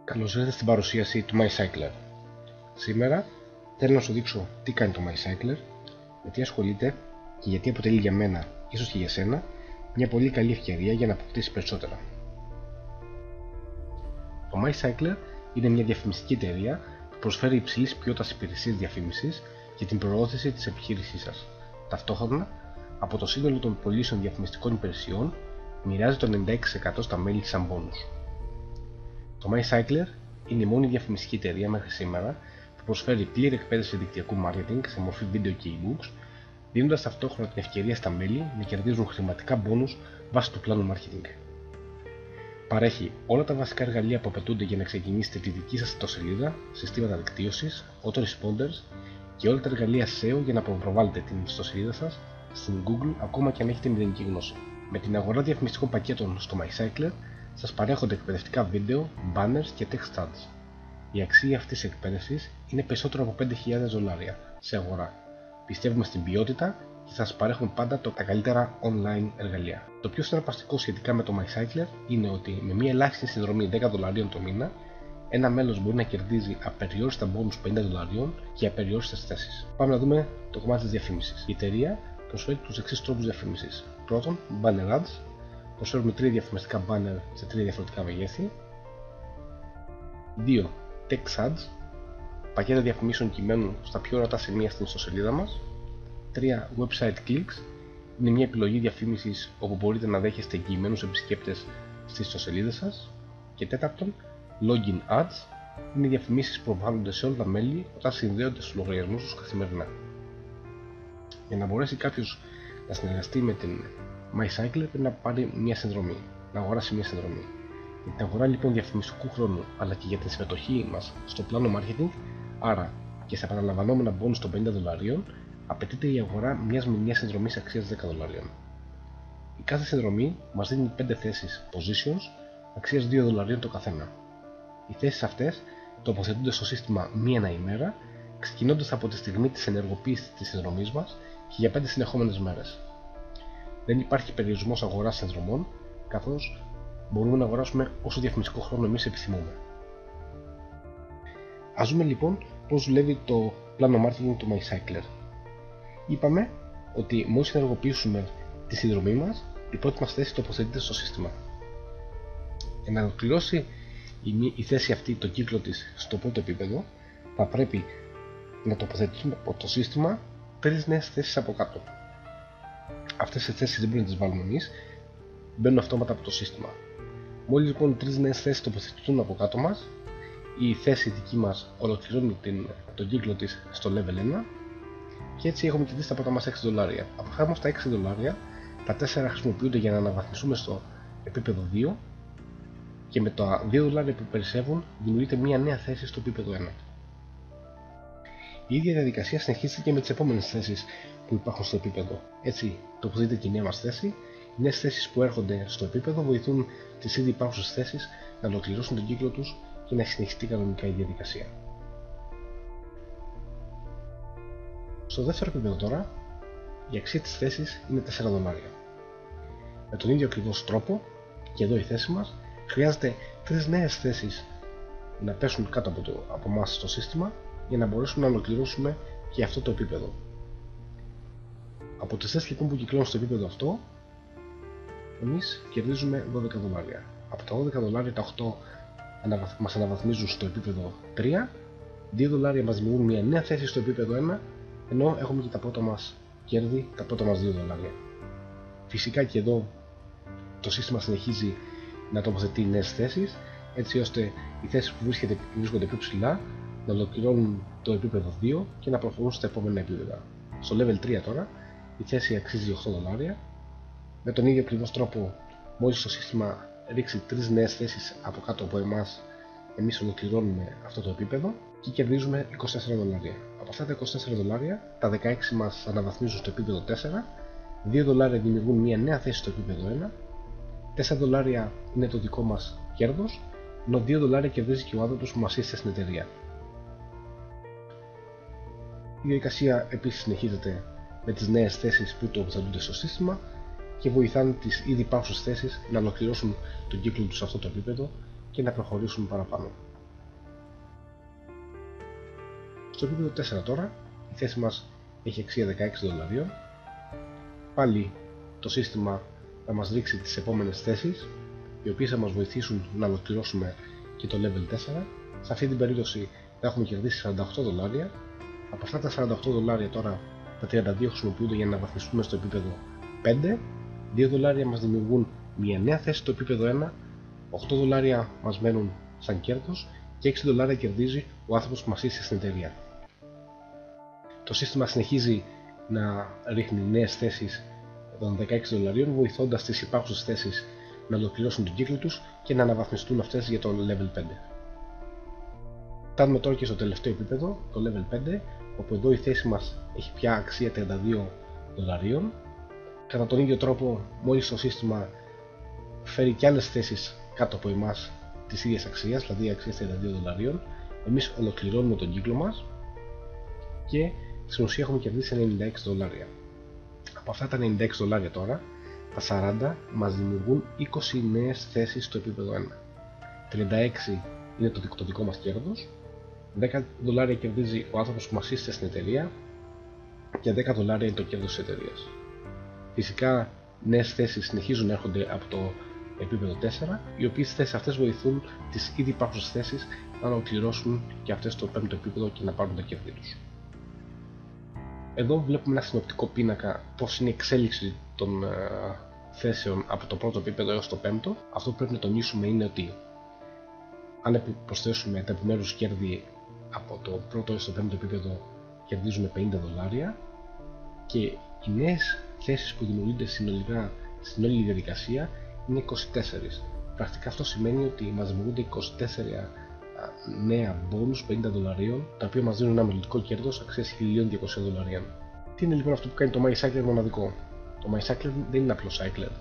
Καλώς ήρθατε στην παρουσίαση του MyCycler. Σήμερα θέλω να σου δείξω τι κάνει το MyCycler, με τι ασχολείται και γιατί αποτελεί για μένα, ίσως και για σένα, μια πολύ καλή ευκαιρία για να αποκτήσεις περισσότερα. Το MyCycler είναι μια διαφημιστική εταιρεία που προσφέρει υψηλής ποιότητας υπηρεσίες διαφήμισης για την προώθηση της επιχείρησής σας. Ταυτόχρονα, από το σύνολο των πωλήσεων διαφημιστικών υπηρεσιών, μοιράζει το 96% στα μέλη της σαν bonus. Το MyCycler είναι η μόνη διαφημιστική εταιρεία μέχρι σήμερα που προσφέρει πλήρη εκπαίδευση δικτυακού marketing σε μορφή βίντεο και e-books, δίνοντας ταυτόχρονα την ευκαιρία στα μέλη να κερδίζουν χρηματικά bonus βάσει του πλάνου marketing. Παρέχει όλα τα βασικά εργαλεία που απαιτούνται για να ξεκινήσετε τη δική σας ιστοσελίδα, συστήματα δικτύωσης, autoresponders και όλα τα εργαλεία SEO για να προβάλλετε την ιστοσελίδα σας στην Google ακόμα και αν έχετε μηδενική γνώση. Με την αγορά διαφημιστικών πακέτων στο MyCycler σας παρέχονται εκπαιδευτικά βίντεο, banners και text ads. Η αξία αυτής της εκπαίδευσης είναι περισσότερο από $5,000 σε αγορά. Πιστεύουμε στην ποιότητα και θα σας παρέχουμε πάντα τα καλύτερα online εργαλεία. Το πιο συναρπαστικό σχετικά με το MyCycler είναι ότι με μια ελάχιστη συνδρομή $10 το μήνα, ένα μέλος μπορεί να κερδίζει απεριόριστα bonus $50 και απεριόριστες θέσεις. Πάμε να δούμε το κομμάτι της διαφήμισης. Η εταιρεία προσφέρει τους εξής τρόπους διαφήμισης. Πρώτον, banner ads. Προσφέρουμε 3 διαφημιστικά banner σε 3 διαφορετικά μεγέθη. 2. Text ads, πακέτα διαφημίσεων κειμένου στα πιο ορατά σημεία στην ιστοσελίδα μας. 3. Website clicks, είναι μια επιλογή διαφήμισης όπου μπορείτε να δέχεστε εγγυημένους επισκέπτες στις ιστοσελίδες σας. Και 4. Login ads, είναι διαφημίσεις που προβάλλονται σε όλα τα μέλη όταν συνδέονται στους λογαριασμούς τους καθημερινά. Για να μπορέσει κάποιος να συνεργαστεί με την MyCycler πρέπει να πάρει μια συνδρομή, να αγοράσει μια συνδρομή. Για την αγορά λοιπόν διαφημιστικού χρόνου αλλά και για την συμμετοχή μας στο πλάνο marketing, άρα και σε επαναλαμβανόμενα bonus των $50, απαιτείται η αγορά μιας μηνιαίας συνδρομής αξίας $10. Η κάθε συνδρομή μας δίνει 5 θέσεις positions αξίας $2 το καθένα. Οι θέσεις αυτές τοποθετούνται στο σύστημα μία ανά ημέρα, ξεκινώντας από τη στιγμή της ενεργοποίησης της συνδρομής μας και για 5 συνεχόμενες μέρες. Δεν υπάρχει περιορισμός αγοράς συνδρομών, καθώς μπορούμε να αγοράσουμε όσο διαφημιστικό χρόνο εμείς επιθυμούμε. Ας δούμε λοιπόν πώς δουλεύει το πλάνο marketing του MyCycler. Είπαμε ότι μόλις ενεργοποιήσουμε τη συνδρομή μας, η πρώτη μας θέση τοποθετείται στο σύστημα. Για να ολοκληρώσει η θέση αυτή το κύκλο της στο πρώτο επίπεδο, θα πρέπει να τοποθετήσουμε από το σύστημα 3 νέες θέσεις από κάτω. Αυτές τις θέσεις δεν μπορούμε να τις βάλουμε εμείς, μπαίνουν αυτόματα από το σύστημα. Μόλις λοιπόν 3 νέες θέσεις τοποθετηθούν από κάτω μας, η θέση δική μας ολοκληρώνει τον κύκλο της στο level 1 και έτσι έχουμε κερδίσει τα πρώτα μας $6. Από χάρη μας τα $6, τα 4 χρησιμοποιούνται για να αναβαθμιστούμε στο επίπεδο 2 και με τα $2 που περισσεύουν δημιουργείται μια νέα θέση στο επίπεδο 1. Η ίδια διαδικασία συνεχίζεται και με τις επόμενες θέσεις που υπάρχουν στο επίπεδο. Έτσι, τοποθετείται και η νέα μας θέση. Οι νέες θέσεις που έρχονται στο επίπεδο βοηθούν τις ήδη υπάρχουσες θέσεις να ολοκληρώσουν τον κύκλο τους και να συνεχιστεί κανονικά η διαδικασία. Στο δεύτερο επίπεδο τώρα, η αξία της θέσης είναι $4. Με τον ίδιο ακριβώς τρόπο, και εδώ η θέση μας, χρειάζεται 3 νέες θέσεις να πέσουν κάτω από εμάς στο σύστημα για να μπορέσουμε να ολοκληρώσουμε και αυτό το επίπεδο. Από τις θέσεις λοιπόν που κυκλώνουν στο επίπεδο αυτό, εμείς κερδίζουμε $12. Από τα $12 τα 8 μας αναβαθμίζουν στο επίπεδο 3, $2 μας δημιουργούν μια νέα θέση στο επίπεδο 1, ενώ έχουμε και τα πρώτα μας κέρδη, τα πρώτα μας $2. Φυσικά και εδώ το σύστημα συνεχίζει να τοποθετεί νέες θέσεις, έτσι ώστε οι θέσεις που βρίσκονται πιο ψηλά να ολοκληρώνουν το επίπεδο 2 και να προχωρούν στα επόμενα επίπεδα. Στο level 3 τώρα, η θέση αξίζει $8. Με τον ίδιο ακριβώς τρόπο, μόλις το σύστημα ρίξει 3 νέες θέσεις από κάτω από εμάς, εμείς ολοκληρώνουμε αυτό το επίπεδο και κερδίζουμε $24. Από αυτά τα $24, τα 16 μας αναβαθμίζουν στο επίπεδο 4, $2 δημιουργούν μια νέα θέση στο επίπεδο 1, $4 είναι το δικό μας κέρδος, ενώ $2 κερδίζει και ο άνθρωπος που μας ήρθε στην εταιρεία. Η διαδικασία επίσης συνεχίζεται με τις νέες θέσεις που τοποθετούνται στο σύστημα και βοηθάνε τις ήδη υπάρχουσες θέσεις να ολοκληρώσουν τον κύκλο τους σε αυτό το επίπεδο και να προχωρήσουν παραπάνω. Στο επίπεδο 4 τώρα, η θέση μας έχει αξία $16. Πάλι το σύστημα θα μας δείξει τις επόμενες θέσεις, οι οποίες θα μας βοηθήσουν να ολοκληρώσουμε και το level 4. Σε αυτή την περίπτωση θα έχουμε κερδίσει $48. Από αυτά τα $48 τώρα τα 32 χρησιμοποιούνται για να βαθμιστούμε στο επίπεδο 5. $2 μας δημιουργούν μια νέα θέση στο επίπεδο 1, $8 μας μένουν σαν κέρδος και $6 κερδίζει ο άνθρωπος που μας ήρθε στην εταιρεία. Το σύστημα συνεχίζει να ρίχνει νέες θέσεις των $16, βοηθώντας τις υπάρχουσες θέσεις να ολοκληρώσουν τον κύκλο τους και να αναβαθμιστούν αυτές για το level 5. Φτάνουμε τώρα και στο τελευταίο επίπεδο, το level 5, όπου εδώ η θέση μας έχει πια αξία $32. Κατά τον ίδιο τρόπο, μόλις το σύστημα φέρει και άλλες θέσεις κάτω από εμάς της ίδιας αξίας, δηλαδή αξίας $32, εμείς ολοκληρώνουμε τον κύκλο μας και στην ουσία έχουμε κερδίσει $96. Από αυτά τα $96 τώρα, τα 40 μας δημιουργούν 20 νέες θέσεις στο επίπεδο 1. 36 είναι το δικό μας κέρδος, $10 κερδίζει ο άνθρωπος που μας ήρθε στην εταιρεία και $10 είναι το κέρδος της εταιρείας. Φυσικά, νέες θέσεις συνεχίζουν να έρχονται από το επίπεδο 4, οι οποίες θέσεις αυτές βοηθούν τις ήδη υπάρχουσες θέσεις να ολοκληρώσουν και αυτές το 5ο επίπεδο και να πάρουν τα κέρδη τους. Εδώ βλέπουμε ένα συνοπτικό πίνακα πώς είναι η εξέλιξη των θέσεων από το πρώτο επίπεδο έως το 5ο. Αυτό που πρέπει να τονίσουμε είναι ότι αν προσθέσουμε τα επιμέρους κέρδη από το πρώτο έως το 5ο επίπεδο, κερδίζουμε $50 και οι νέες θέσεις που δημιουργούνται συνολικά στην όλη διαδικασία είναι 24. Πρακτικά αυτό σημαίνει ότι μας δημιουργούνται 24 νέα bonus $50, τα οποία μας δίνουν ένα μελλοντικό κέρδος αξίας $1.200. Τι είναι λοιπόν αυτό που κάνει το MyCycler μοναδικό? Το MyCycler δεν είναι απλό cycler.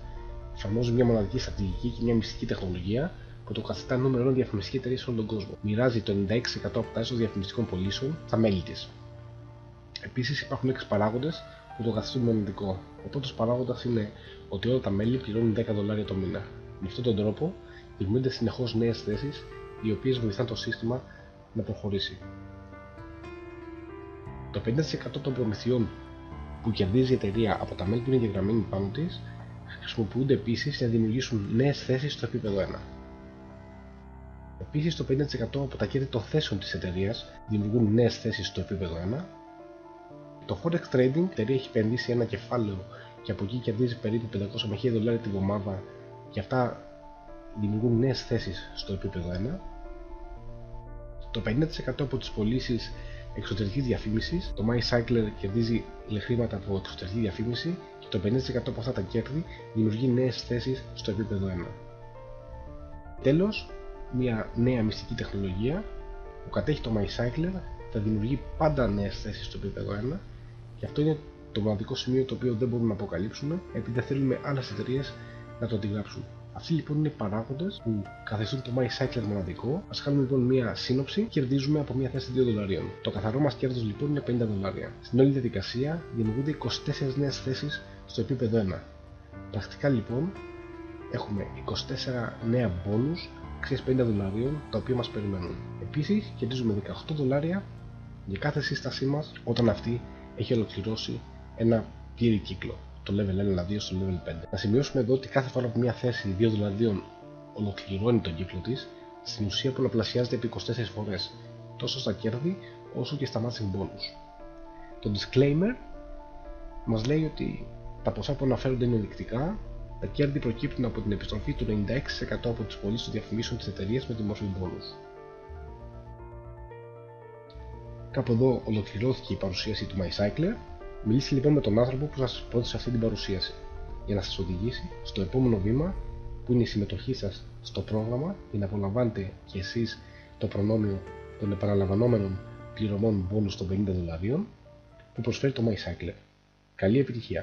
Εφαρμόζει μια μοναδική στρατηγική και μια μυστική τεχνολογία που το καθιστά νούμερο 1 διαφημιστική εταιρεία σε όλο τον κόσμο. Μοιράζει το 96% από τα έσοδα διαφημιστικών πωλήσεων στα μέλη της. Επίσης, υπάρχουν 6 παράγοντες που το καθιστούν μοναδικό. Ο πρώτος παράγοντας είναι ότι όλα τα μέλη πληρώνουν $10 το μήνα. Με αυτόν τον τρόπο δημιουργούνται συνεχώς νέες θέσεις, οι οποίες βοηθάνε το σύστημα να προχωρήσει. Το 50% των προμηθειών που κερδίζει η εταιρεία από τα μέλη που είναι εγγεγραμμένοι πάνω της χρησιμοποιούνται επίσης για να δημιουργήσουν νέες θέσεις στο επίπεδο 1. Επίσης, το 50% από τα κέρδη των θέσεων της εταιρείας δημιουργούν νέες θέσεις στο επίπεδο 1. Το Forex Trading, η εταιρεία έχει επενδύσει ένα κεφάλαιο και από εκεί κερδίζει περίπου $500 με $1.000 την εβδομάδα και αυτά δημιουργούν νέες θέσεις στο επίπεδο 1. Το 50% από τις πωλήσεις εξωτερικής διαφήμισης, το MyCycler κερδίζει χρήματα από εξωτερική διαφήμιση και το 50% από αυτά τα κέρδη δημιουργεί νέες θέσεις στο επίπεδο 1. Τέλος, μια νέα μυστική τεχνολογία που κατέχει το MyCycler θα δημιουργεί πάντα νέες θέσεις στο επίπεδο 1 και αυτό είναι το μοναδικό σημείο το οποίο δεν μπορούμε να αποκαλύψουμε επειδή δεν θέλουμε άλλες εταιρείες να το αντιγράψουν. Αυτοί λοιπόν είναι οι παράγοντες που καθιστούν το MyCycler μοναδικό. Ας κάνουμε λοιπόν μια σύνοψη. Κερδίζουμε από μια θέση $2. Το καθαρό μας κέρδος λοιπόν είναι $50. Στην όλη διαδικασία δημιουργούνται 24 νέες θέσεις στο επίπεδο 1. Πρακτικά λοιπόν έχουμε 24 νέα bonus αξίας $50 τα οποία μας περιμένουν. Επίσης κερδίζουμε $18 για κάθε σύστασή μας όταν αυτή έχει ολοκληρώσει ένα πλήρη κύκλο. Το level 1 δηλαδή στο level 5. Να σημειώσουμε εδώ ότι κάθε φορά που μια θέση $2 ολοκληρώνει τον κύκλο της, στην ουσία πολλαπλασιάζεται επί 24 φορές, τόσο στα κέρδη όσο και στα matching bonus. Το disclaimer μας λέει ότι τα ποσά που αναφέρονται είναι ενδεικτικά, τα κέρδη προκύπτουν από την επιστροφή του 96% από τις πωλήσεις των διαφημίσεων της εταιρείας με τη μορφή bonus. Κάπου εδώ ολοκληρώθηκε η παρουσίαση του MyCycler. Μιλήστε λοιπόν με τον άνθρωπο που σας πρότεισε αυτή την παρουσίαση για να σας οδηγήσει στο επόμενο βήμα που είναι η συμμετοχή σας στο πρόγραμμα για να απολαμβάνετε και εσείς το προνόμιο των επαναλαμβανόμενων πληρωμών bonus των $50 που προσφέρει το MyCycler. Καλή επιτυχία!